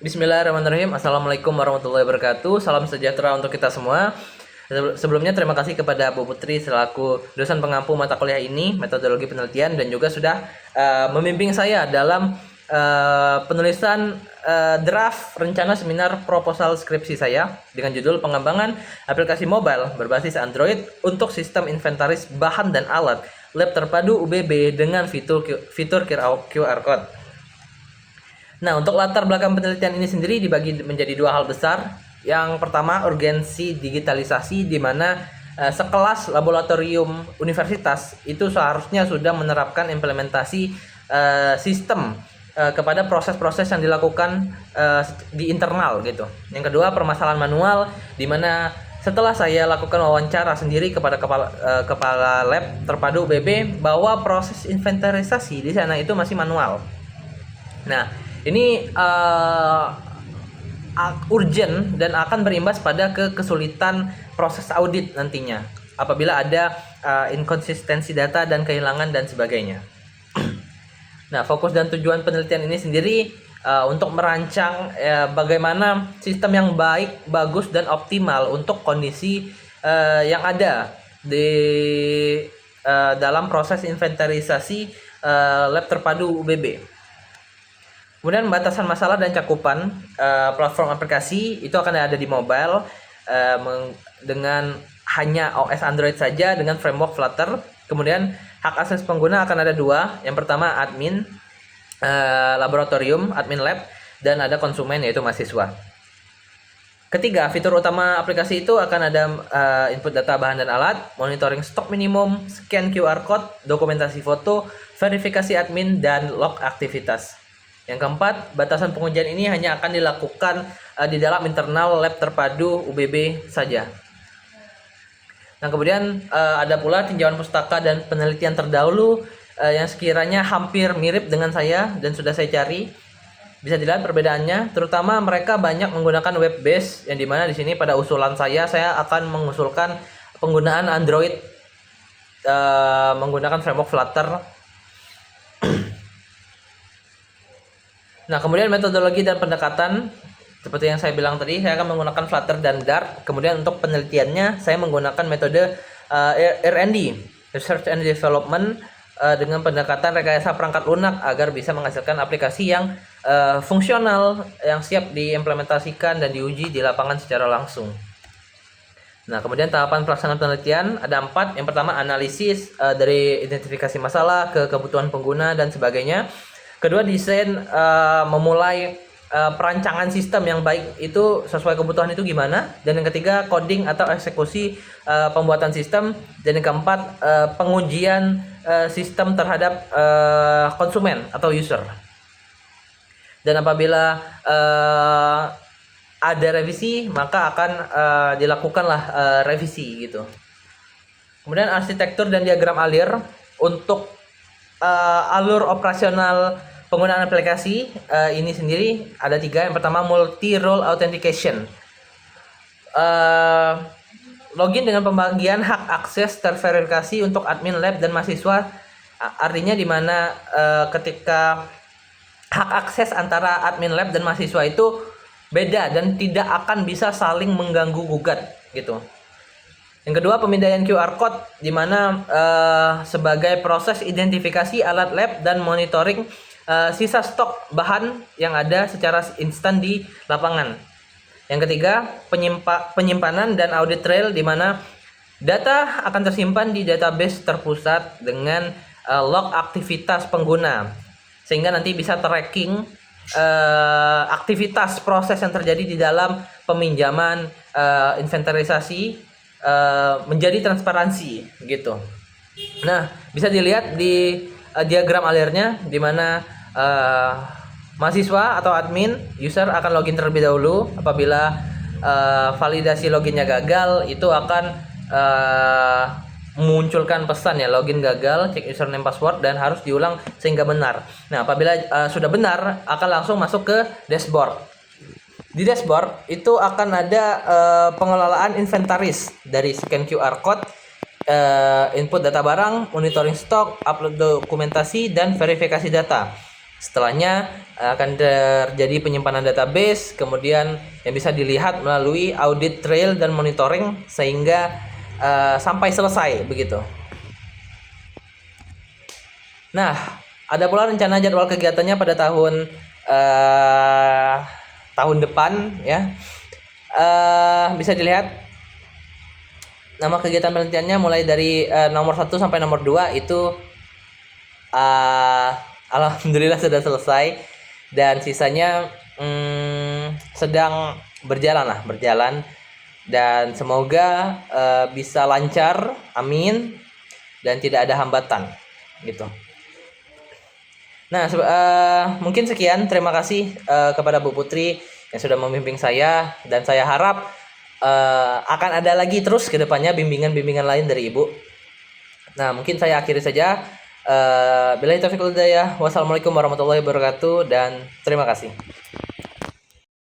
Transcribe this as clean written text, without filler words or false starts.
Bismillahirrahmanirrahim. Assalamualaikum warahmatullahi wabarakatuh. Salam sejahtera untuk kita semua. Sebelumnya terima kasih kepada Bu Putri selaku dosen pengampu mata kuliah ini, metodologi penelitian, dan juga sudah membimbing saya dalam penulisan draft rencana seminar proposal skripsi saya dengan judul pengembangan aplikasi mobile berbasis Android untuk sistem inventaris bahan dan alat lab terpadu UBB dengan fitur QR Code. Nah, untuk latar belakang penelitian ini sendiri dibagi menjadi dua hal besar. Yang pertama, urgensi digitalisasi, di mana sekelas laboratorium universitas itu seharusnya sudah menerapkan implementasi sistem kepada proses-proses yang dilakukan di internal gitu. Yang kedua, permasalahan manual, di mana setelah saya lakukan wawancara sendiri kepada kepala lab terpadu UBB bahwa proses inventarisasi di sana itu masih manual. Nah, ini urgent dan akan berimbas pada kesulitan proses audit nantinya apabila ada inkonsistensi data dan kehilangan dan sebagainya. Nah, fokus dan tujuan penelitian ini sendiri untuk merancang bagaimana sistem yang baik, bagus, dan optimal untuk kondisi yang ada di dalam proses inventarisasi lab terpadu UBB. Kemudian batasan masalah dan cakupan platform aplikasi itu akan ada di mobile dengan hanya OS Android saja dengan framework Flutter. Kemudian hak akses pengguna akan ada dua. Yang pertama admin laboratorium, admin lab, dan ada konsumen yaitu mahasiswa. Ketiga, fitur utama aplikasi itu akan ada input data bahan dan alat, monitoring stok minimum, scan QR code, dokumentasi foto, verifikasi admin, dan log aktivitas. Yang keempat, batasan pengujian ini hanya akan dilakukan di dalam internal lab terpadu UBB saja. Nah, kemudian ada pula tinjauan pustaka dan penelitian terdahulu yang sekiranya hampir mirip dengan saya dan sudah saya cari. Bisa dilihat perbedaannya, terutama mereka banyak menggunakan web base, yang dimana di sini pada usulan saya akan mengusulkan penggunaan Android menggunakan framework Flutter. Nah, kemudian metodologi dan pendekatan seperti yang saya bilang tadi, saya akan menggunakan Flutter dan Dart. Kemudian untuk penelitiannya saya menggunakan metode R&D, Research and Development, dengan pendekatan rekayasa perangkat lunak agar bisa menghasilkan aplikasi yang fungsional, yang siap diimplementasikan dan diuji di lapangan secara langsung. Nah, kemudian tahapan pelaksanaan penelitian ada 4. Yang pertama, analisis dari identifikasi masalah ke kebutuhan pengguna dan sebagainya. Kedua, desain memulai perancangan sistem yang baik itu sesuai kebutuhan itu gimana. Dan yang ketiga, coding atau eksekusi pembuatan sistem. Dan yang keempat, pengujian sistem terhadap konsumen atau user. Dan apabila ada revisi, maka akan dilakukanlah revisi gitu. Kemudian arsitektur dan diagram alir untuk alur operasional penggunaan aplikasi ini sendiri ada 3. Yang pertama, multi role authentication, login dengan pembagian hak akses terverifikasi untuk admin lab dan mahasiswa. Artinya di mana ketika hak akses antara admin lab dan mahasiswa itu beda dan tidak akan bisa saling mengganggu gugat gitu. Yang kedua, pemindaian QR code, di mana sebagai proses identifikasi alat lab dan monitoring sisa stok bahan yang ada secara instan di lapangan. Yang ketiga, penyimpanan dan audit trail, di mana data akan tersimpan di database terpusat dengan log aktivitas pengguna, sehingga nanti bisa tracking aktivitas proses yang terjadi di dalam peminjaman inventarisasi menjadi transparansi gitu. Nah, bisa dilihat di diagram alirnya, di mana mahasiswa atau admin user akan login terlebih dahulu. Apabila validasi loginnya gagal, itu akan memunculkan pesan ya, login gagal, cek username password, dan harus diulang sehingga benar. Nah, apabila sudah benar, akan langsung masuk ke dashboard. Di dashboard itu akan ada pengelolaan inventaris dari scan QR code, input data barang, monitoring stok, upload dokumentasi, dan verifikasi data. Setelahnya akan terjadi penyimpanan database, kemudian yang bisa dilihat melalui audit trail dan monitoring sehingga sampai selesai begitu. Nah, ada pula rencana jadwal kegiatannya pada tahun depan ya. Bisa dilihat nama kegiatan penelitiannya mulai dari nomor 1 sampai nomor 2 itu alhamdulillah sudah selesai, dan sisanya sedang berjalan dan semoga bisa lancar, amin, dan tidak ada hambatan gitu. Nah, mungkin sekian. Terima kasih kepada Bu Putri yang sudah membimbing saya, dan saya harap akan ada lagi terus ke depannya bimbingan-bimbingan lain dari Ibu. Nah, mungkin saya akhiri saja. Billahi taufiq wal hidayah. Wassalamualaikum warahmatullahi wabarakatuh, dan terima kasih.